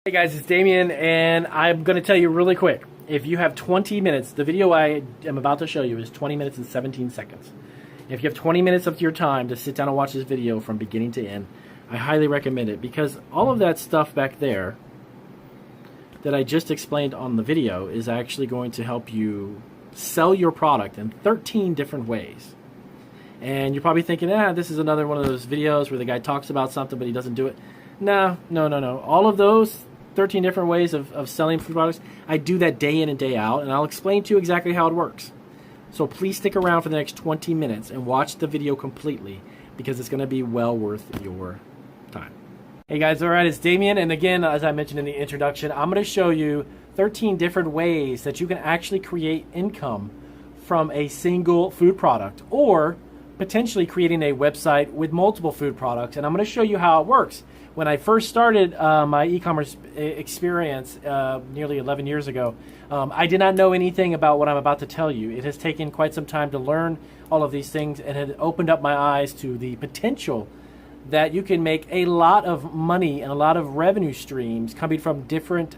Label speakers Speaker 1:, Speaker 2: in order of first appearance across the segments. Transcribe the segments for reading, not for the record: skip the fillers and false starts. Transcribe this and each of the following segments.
Speaker 1: Hey guys, it's Damien, and I'm going to tell you really quick. If you have 20 minutes, the video I am about to show you is 20 minutes and 17 seconds. If you have 20 minutes of your time to sit down and watch this video from beginning to end, I highly recommend it, because all of that stuff back there that I just explained on the video is actually going to help you sell your product in 13 different ways. And you're probably thinking, this is another one of those videos where the guy talks about something but he doesn't do it. No. All of those 13 different ways of selling food products, I do that day in and day out, and I'll explain to you exactly how it works. So please stick around for the next 20 minutes and watch the video completely, because it's going to be well worth your time. Hey guys, alright, it's Damien, and again, as I mentioned in the introduction, I'm going to show you 13 different ways that you can actually create income from a single food product, or potentially creating a website with multiple food products, and I'm going to show you how it works. When I first started my e-commerce experience nearly 11 years ago, I did not know anything about what I'm about to tell you. It has taken quite some time to learn all of these things, and it opened up my eyes to the potential that you can make a lot of money and a lot of revenue streams coming from different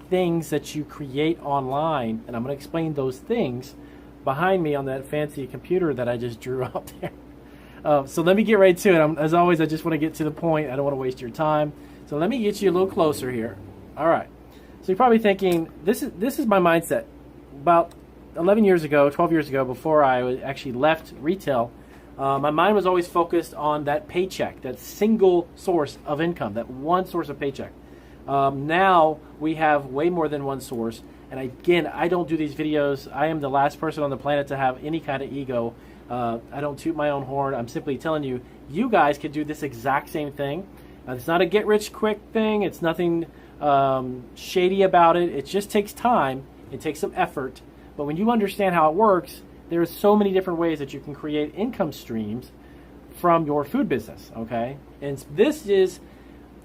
Speaker 1: things that you create online. And I'm going to explain those things behind me on that fancy computer that I just drew up there. So let me get right to it. As always, I just want to get to the point. I don't want to waste your time. So let me get you a little closer here. All right. So you're probably thinking, this is my mindset. About 11 years ago, 12 years ago, before I actually left retail, my mind was always focused on that paycheck, that single source of income, that one source of paycheck. Now we have way more than one source. And again, I don't do these videos. I am the last person on the planet to have any kind of ego. I don't toot my own horn. I'm simply telling you, you guys could do this exact same thing. It's not a get-rich-quick thing. It's nothing shady about it. It just takes time. It takes some effort. But when you understand how it works, there's so many different ways that you can create income streams from your food business, okay? And this is,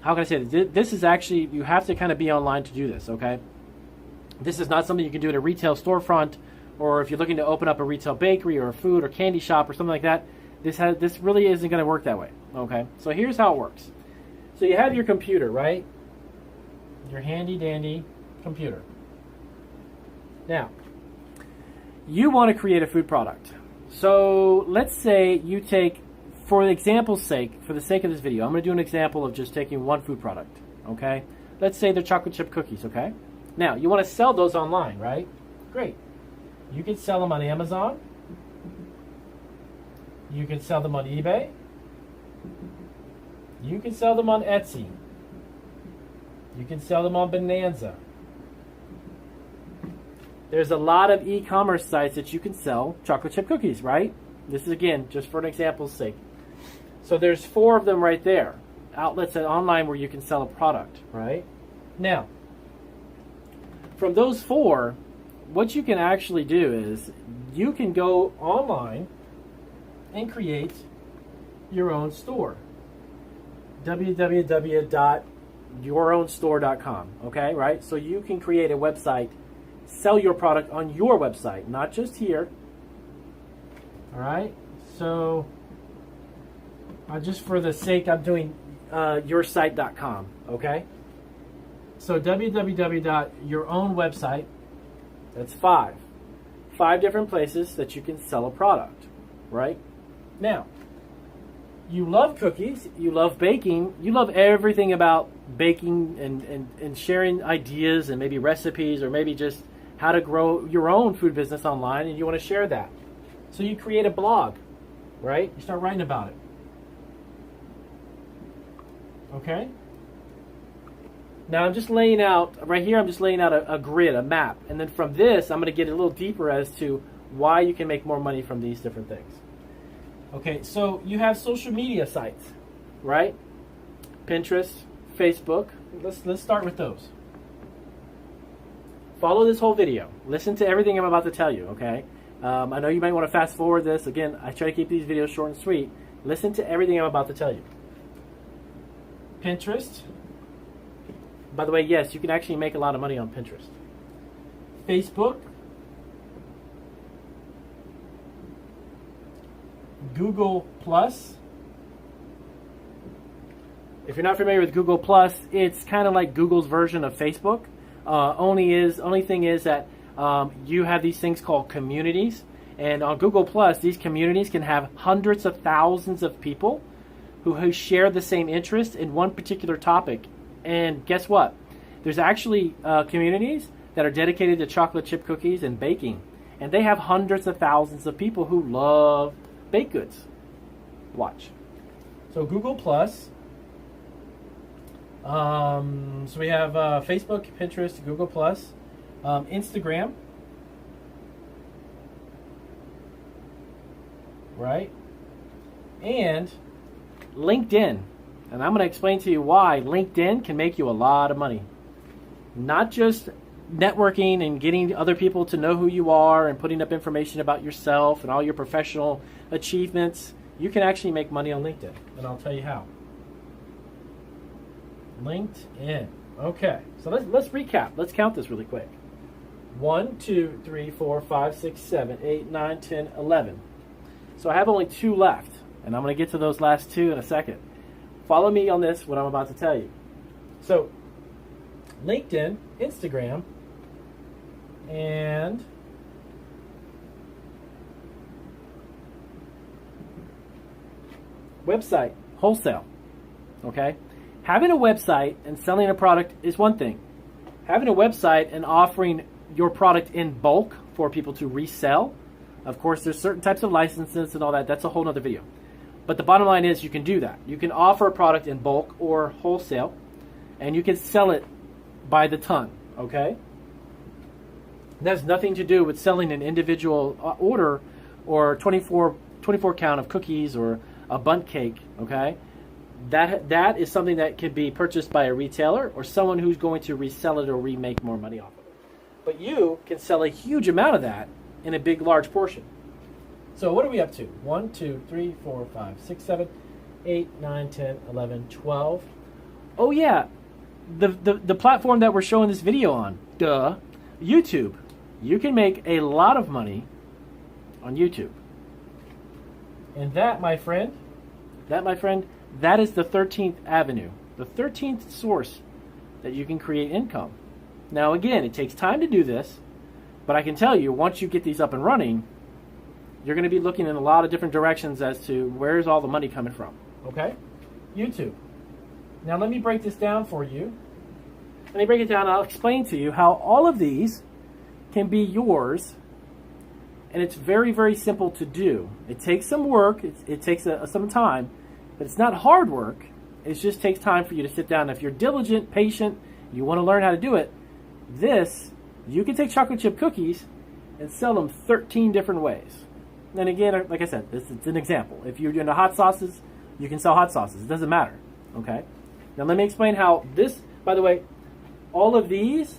Speaker 1: how can I say this? This is actually, you have to kind of be online to do this, okay? This is not something you can do at a retail storefront, or if you're looking to open up a retail bakery or a food or candy shop or something like that. This really isn't going to work that way, okay? So here's how it works. So you have your computer, right? Your handy-dandy computer. Now, you want to create a food product. So let's say you take, for example's sake, for the sake of this video, I'm going to do an example of just taking one food product, okay? Let's say they're chocolate chip cookies, okay? Now, you want to sell those online, right? Great. You can sell them on Amazon. You can sell them on eBay. You can sell them on Etsy. You can sell them on Bonanza. There's a lot of e-commerce sites that you can sell chocolate chip cookies, right? This is, again, just for an example's sake. So there's 4 of them right there. Outlets online where you can sell a product, right? Now, from those 4, what you can actually do is you can go online and create your own store. www.yourownstore.com, okay, right? So you can create a website, sell your product on your website, not just here. All right? So just for the sake, I'm doing yoursite.com, okay? So www.yourownwebsite, that's 5 different places that you can sell a product, right? Now, you love cookies, you love baking, you love everything about baking and sharing ideas and maybe recipes, or maybe just how to grow your own food business online, and you want to share that. So you create a blog, right? You start writing about it. Okay? Now I'm just laying out, right here I'm just laying out a grid, a map. And then from this, I'm going to get a little deeper as to why you can make more money from these different things. Okay, so you have social media sites, right? Pinterest, Facebook. Let's start with those. Follow this whole video. Listen to everything I'm about to tell you, okay? I know you might want to fast forward this. Again, I try to keep these videos short and sweet. Listen to everything I'm about to tell you. Pinterest. By the way, yes, you can actually make a lot of money on Pinterest. Facebook. Google Plus. If you're not familiar with Google Plus, it's kind of like Google's version of Facebook. Only thing is that you have these things called communities, and on Google Plus, these communities can have hundreds of thousands of people who share the same interest in one particular topic. And guess what? There's actually communities that are dedicated to chocolate chip cookies and baking, and they have hundreds of thousands of people who love baked goods. Watch. So Google Plus. So we have Facebook, Pinterest, Google Plus, Instagram, right? And LinkedIn. And I'm going to explain to you why LinkedIn can make you a lot of money. Not just networking and getting other people to know who you are and putting up information about yourself and all your professional achievements. You can actually make money on LinkedIn, and I'll tell you how. LinkedIn. Okay, so let's recap. Let's count this really quick. 1, 2, 3, 4, 5, 6, 7, 8, 9, 10, 11. So I have only 2 left, and I'm going to get to those last 2 in a second. Follow me on this, what I'm about to tell you. So, LinkedIn, Instagram, and website, wholesale. Okay? Having a website and selling a product is one thing. Having a website and offering your product in bulk for people to resell, of course, there's certain types of licenses and all that. That's a whole other video. But the bottom line is you can do that. You can offer a product in bulk or wholesale, and you can sell it by the ton, okay? That has nothing to do with selling an individual order or 24 count of cookies or a bundt cake, okay? That is something that can be purchased by a retailer or someone who's going to resell it or remake more money off of it. But you can sell a huge amount of that in a big, large portion. So what are we up to? 1, 2, 3, 4, 5, 6, 7, 8, 9, 10, 11, 12. Oh yeah, the platform that we're showing this video on, YouTube. You can make a lot of money on YouTube. And that, my friend, that is the 13th avenue, the 13th source that you can create income. Now again, it takes time to do this, but I can tell you, once you get these up and running, you're going to be looking in a lot of different directions as to where's all the money coming from, okay? YouTube. Now let me break this down for you. Let me break it down and I'll explain to you how all of these can be yours, and it's very, very simple to do. It takes some work, it takes some time, but it's not hard work. It just takes time for you to sit down. If you're diligent, patient, you want to learn how to do it, you can take chocolate chip cookies and sell them 13 different ways. And again, like I said, it's an example. If you're into hot sauces, you can sell hot sauces. It doesn't matter, okay? Now let me explain how this, by the way, all of these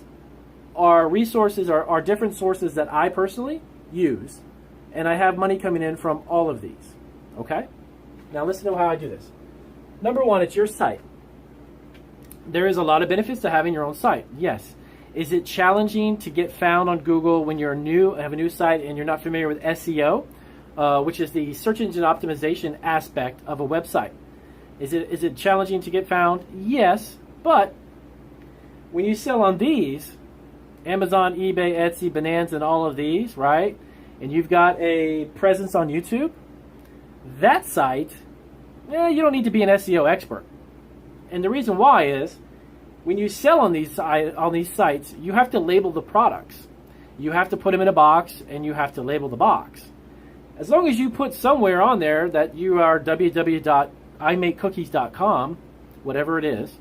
Speaker 1: are resources, are different sources that I personally use, and I have money coming in from all of these, okay? Now listen to how I do this. Number one, it's your site. There is a lot of benefits to having your own site, yes. Is it challenging to get found on Google when you're have a new site and you're not familiar with SEO, which is the search engine optimization aspect of a website? Is it challenging to get found? Yes, but when you sell on these, Amazon, eBay, Etsy, Bonanza, and all of these, right? And you've got a presence on YouTube, that site, you don't need to be an SEO expert. And the reason why is, when you sell on these sites, you have to label the products. You have to put them in a box, and you have to label the box. As long as you put somewhere on there that you are www.imakecookies.com, whatever it is,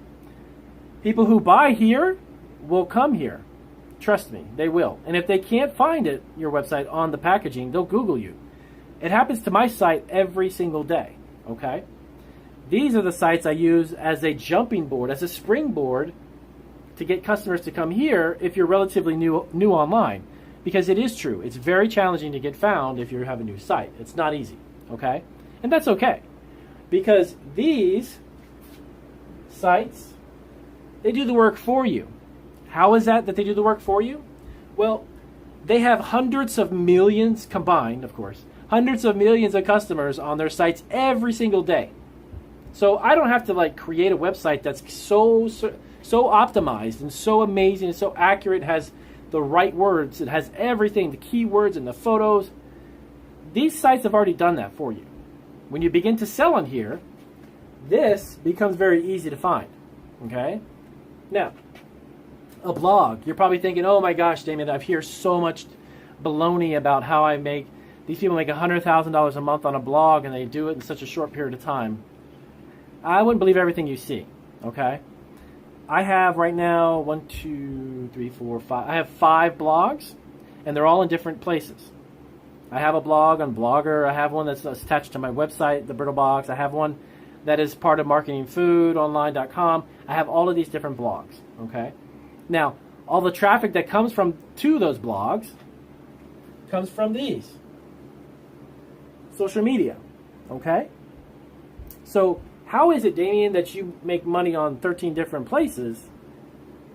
Speaker 1: people who buy here will come here. Trust me, they will. And if they can't find your website on the packaging, they'll Google you. It happens to my site every single day, okay? These are the sites I use as a jumping board, as a springboard to get customers to come here if you're relatively new online. Because it is true, it's very challenging to get found if you have a new site. It's not easy, okay? And that's okay. Because these sites, they do the work for you. How is that they do the work for you? Well, they have hundreds of millions combined, of course, hundreds of millions of customers on their sites every single day. So I don't have to like create a website that's so optimized and so amazing and so accurate, has the right words, it has everything, the keywords and the photos. These sites have already done that for you. When you begin to sell on here, this becomes very easy to find. Okay? Now, a blog. You're probably thinking, oh my gosh, Damien, I've heard so much baloney about how these people make $100,000 a month on a blog and they do it in such a short period of time. I wouldn't believe everything you see, okay? I have right now 1, 2, 3, 4, 5. I have 5 blogs, and they're all in different places. I have a blog on Blogger. I have one that's attached to my website, the Brittle Box. I have one that is part of Marketing Food, online.com. I have all of these different blogs, okay? Now, all the traffic that comes to those blogs comes from these. Social media, okay? So how is it, Damien, that you make money on 13 different places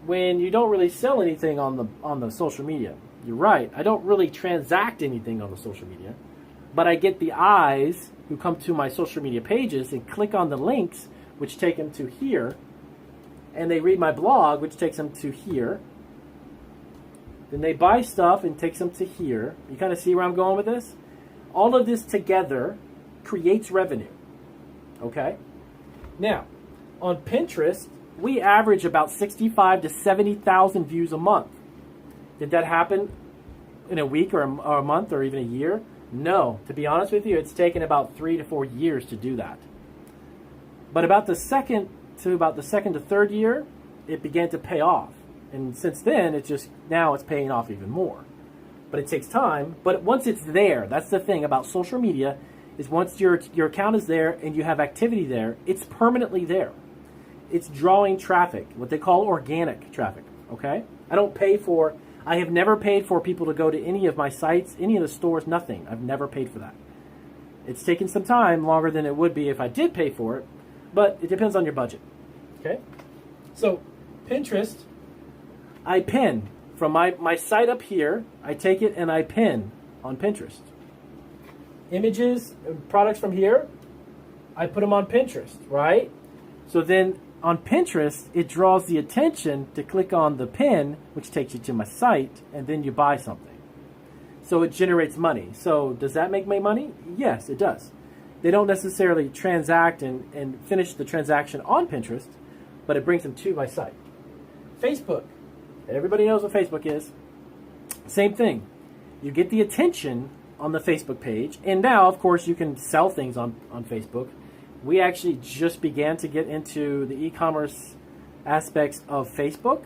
Speaker 1: when you don't really sell anything on the social media? You're right. I don't really transact anything on the social media, but I get the eyes who come to my social media pages and click on the links, which take them to here, and they read my blog, which takes them to here. Then they buy stuff and takes them to here. You kind of see where I'm going with this? All of this together creates revenue, okay? Now, on Pinterest, we average about 65 to 70,000 views a month. Did that happen in a week or a month or even a year? No. To be honest with you, it's taken about 3 to 4 years to do that. But about the second to third year, it began to pay off. And since then, now it's paying off even more. But it takes time. But once it's there, that's the thing about social media, is once your account is there and you have activity there, it's permanently there. It's drawing traffic, what they call organic traffic, okay? I have never paid for people to go to any of my sites, any of the stores, nothing. I've never paid for that. It's taken some time, longer than it would be if I did pay for it, but it depends on your budget, okay? So Pinterest, I pin from my site up here, I take it and I pin on Pinterest. Images, products from here, I put them on Pinterest, right? So then on Pinterest, it draws the attention to click on the pin, which takes you to my site, and then you buy something. So it generates money. So does that make me money? Yes, it does. They don't necessarily transact and finish the transaction on Pinterest, but it brings them to my site. Facebook. Everybody knows what Facebook is. Same thing. You get the attention on the Facebook page, and now, of course, you can sell things on Facebook. We actually just began to get into the e-commerce aspects of Facebook,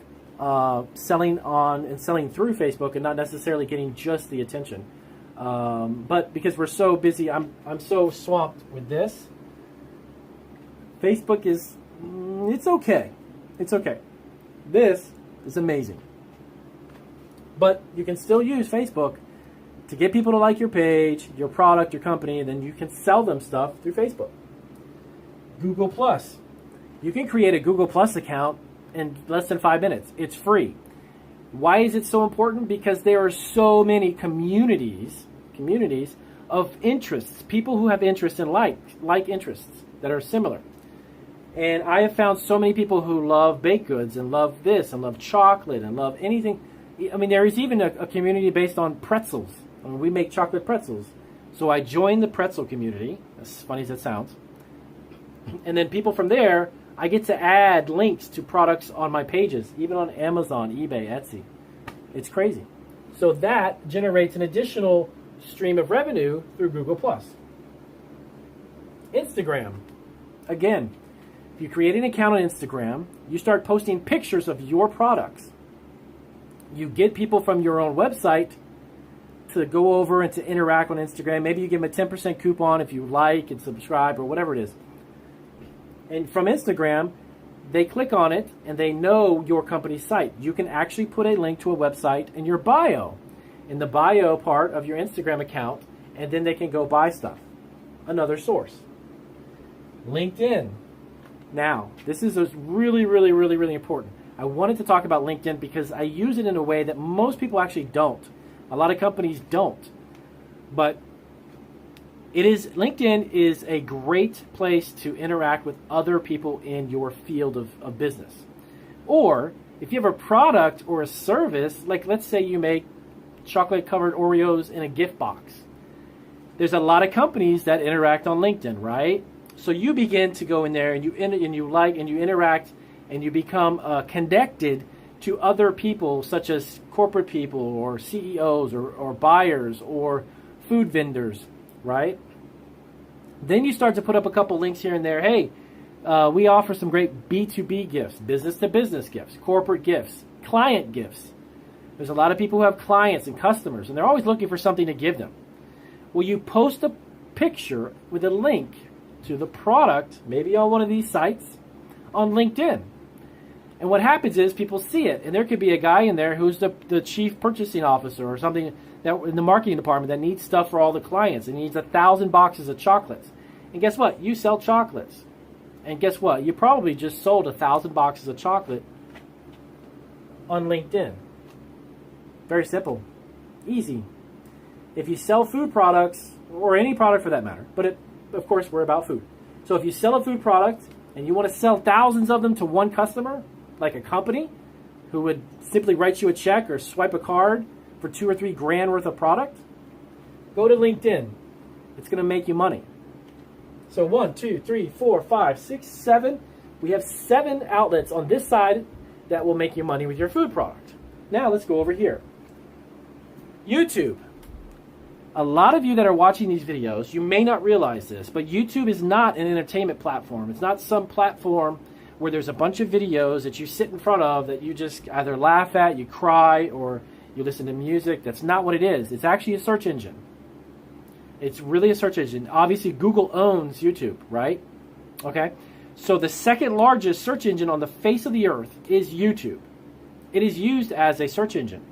Speaker 1: selling through Facebook and not necessarily getting just the attention. But because we're so busy, I'm so swamped with this. Facebook it's okay. It's okay. This is amazing. But you can still use Facebook to get people to like your page, your product, your company, and then you can sell them stuff through Facebook. Google Plus. You can create a Google Plus account in less than 5 minutes. It's free. Why is it so important? Because there are so many communities of interests, people who have interest in like interests that are similar. And I have found so many people who love baked goods and love this and love chocolate and love anything. I mean, there is even a community based on pretzels. I mean, we make chocolate pretzels. So I joined the pretzel community, as funny as it sounds. And then people from there, I get to add links to products on my pages, even on Amazon, eBay, Etsy. It's crazy. So that generates an additional stream of revenue through Google+. Instagram. Again, if you create an account on Instagram, you start posting pictures of your products. You get people from your own website to go over and to interact on Instagram. Maybe you give them a 10% coupon if you like and subscribe or whatever it is. And from Instagram, they click on it and they know your company's site. You can actually put a link to a website in your bio, in the bio part of your Instagram account, and then they can go buy stuff. Another source. LinkedIn. Now, this is really, really, really, really important. I wanted to talk about LinkedIn because I use it in a way that most people actually don't. A lot of companies don't. But LinkedIn is a great place to interact with other people in your field of business. Or if you have a product or a service, like let's say you make chocolate covered Oreos in a gift box. There's a lot of companies that interact on LinkedIn, right? So you begin to go in there and you interact and you become connected to other people such as corporate people or CEOs or buyers or food vendors, right? Then you start to put up a couple links here and there. Hey, we offer some great B2B gifts, business-to-business gifts, corporate gifts, client gifts. There's a lot of people who have clients and customers, and they're always looking for something to give them. Well, you post a picture with a link to the product, maybe on one of these sites, on LinkedIn. And what happens is people see it, and there could be a guy in there who's the chief purchasing officer or something that in the marketing department that needs stuff for all the clients and needs 1,000 boxes of chocolates. And guess what? You sell chocolates. And guess what? You probably just sold 1,000 boxes of chocolate on LinkedIn. Very simple. Easy. If you sell food products, or any product for that matter, but of course we're about food. So if you sell a food product and you want to sell thousands of them to one customer, like a company who would simply write you a check or swipe a card for $2 or $3 grand worth of product, go to LinkedIn. It's going to make you money. So 1, 2, 3, 4, 5, 6, 7. We have 7 outlets on this side that will make you money with your food product. Now let's go over here. YouTube. A lot of you that are watching these videos, you may not realize this, but YouTube is not an entertainment platform. It's not some platform where there's a bunch of videos that you sit in front of that you just either laugh at, you cry, or you listen to music. That's not what it is. It's actually a search engine. It's really a search engine. Obviously, Google owns YouTube, right? Okay? So the second largest search engine on the face of the earth is YouTube. It is used as a search engine.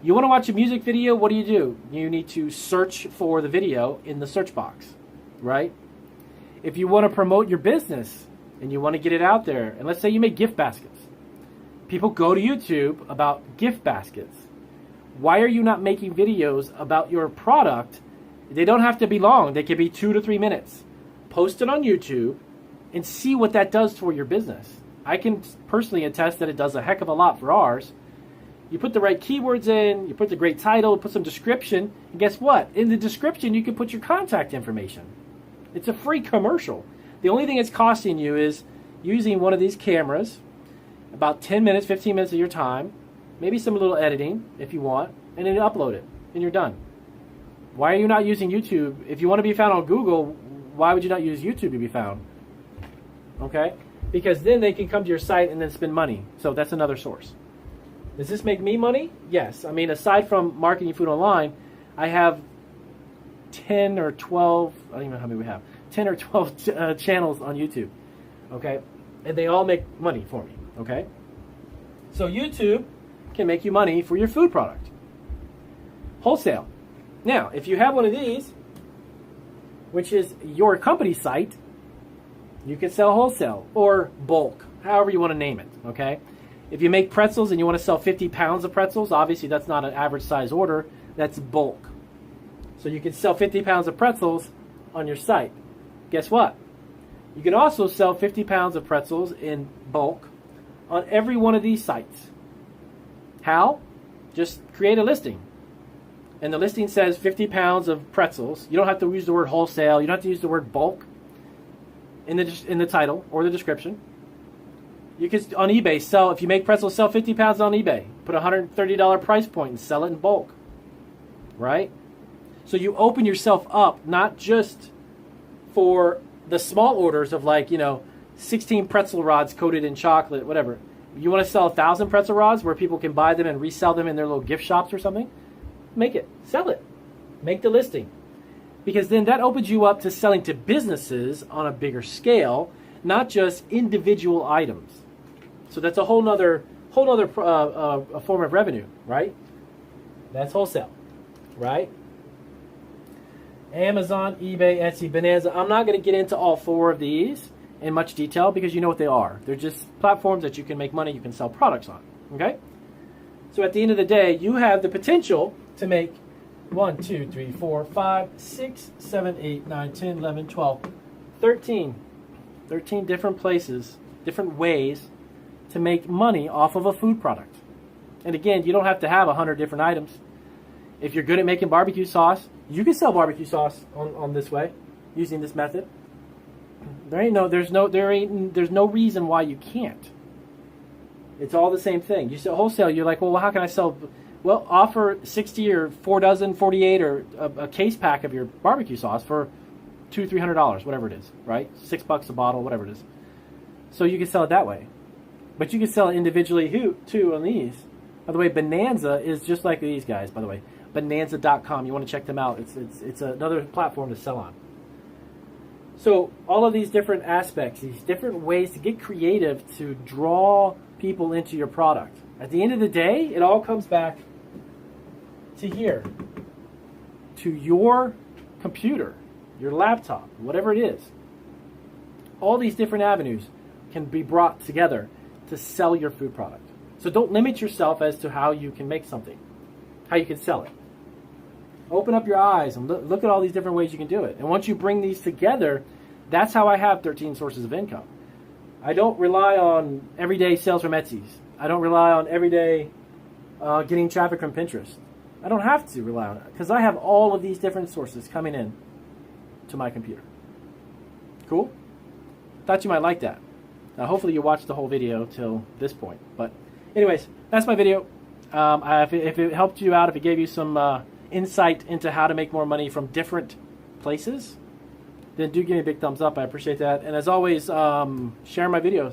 Speaker 1: You want to watch a music video, what do? You need to search for the video in the search box, right? If you want to promote your business and you want to get it out there, and let's say you make gift baskets. People go to YouTube about gift baskets. Why are you not making videos about your product? They don't have to be long. They could be 2 to 3 minutes. Post it on YouTube and see what that does for your business. I can personally attest that it does a heck of a lot for ours. You put the right keywords in, you put the great title, put some description, and guess what? In the description, you can put your contact information. It's a free commercial. The only thing it's costing you is using one of these cameras, about 10 minutes, 15 minutes of your time, maybe some little editing if you want, and then you upload it, and you're done. Why are you not using YouTube? If you want to be found on Google, why would you not use YouTube to be found? Okay? Because then they can come to your site and then spend money. So that's another source. Does this make me money? Yes. I mean, aside from marketing food online, I have 10 or 12, I don't even know how many we have, 10 or 12 channels on YouTube, okay? And they all make money for me, okay? So YouTube can make you money for your food product. Wholesale. Now, if you have one of these, which is your company site, you can sell wholesale or bulk, however you want to name it, okay? If you make pretzels and you want to sell 50 pounds of pretzels, obviously that's not an average size order, that's bulk. So you can sell 50 pounds of pretzels on your site. Guess what? You can also sell 50 pounds of pretzels in bulk on every one of these sites. How? Just create a listing. And the listing says 50 pounds of pretzels. You don't have to use the word wholesale. You don't have to use the word bulk in the title or the description. You can, on eBay, sell, if you make pretzels, sell 50 pounds on eBay. Put a $130 price point and sell it in bulk. Right? So you open yourself up, not just for the small orders of 16 pretzel rods coated in chocolate, whatever. You want to sell 1,000 pretzel rods where people can buy them and resell them in their little gift shops or something? Make it. Sell it. Make the listing. Because then that opens you up to selling to businesses on a bigger scale, not just individual items. So that's a whole nother form of revenue, right? That's wholesale, right? Amazon, eBay, Etsy, Bonanza. I'm not going to get into all 4 of these in much detail because you know what they are. They're just platforms that you can make money, you can sell products on, okay? So at the end of the day, you have the potential to make 1, 2, 3, 4, 5, 6, 7, 8, 9, 10, 11, 12, 13. 13 different places, different ways to make money off of a food product. And again, you don't have to have 100 different items. If you're good at making barbecue sauce, you can sell barbecue sauce on this way, using this method. There's no reason why you can't. It's all the same thing. You sell wholesale, you're like, well, how can I sell? Well, offer 60 or 4 dozen, 48, or a case pack of your barbecue sauce for $200, $300, whatever it is, right? $6 a bottle, whatever it is. So you can sell it that way. But you can sell it individually too on these. By the way, Bonanza is just like these guys, by the way. Bonanza.com. You want to check them out. It's another platform to sell on. So all of these different aspects, these different ways to get creative to draw people into your product. At the end of the day, it all comes back to here, to your computer, your laptop, whatever it is. All these different avenues can be brought together to sell your food product. So don't limit yourself as to how you can make something, how you can sell it. Open up your eyes and look at all these different ways you can do it. And once you bring these together, that's how I have 13 sources of income. I don't rely on everyday sales from Etsy's. I don't rely on everyday getting traffic from Pinterest. I don't have to rely on it because I have all of these different sources coming in to my computer. Cool? Thought you might like that. Now, hopefully you watched the whole video till this point. But anyways, that's my video. If it helped you out, if it gave you some insight into how to make more money from different places, then do give me a big thumbs up. I appreciate that. And as always, share my videos.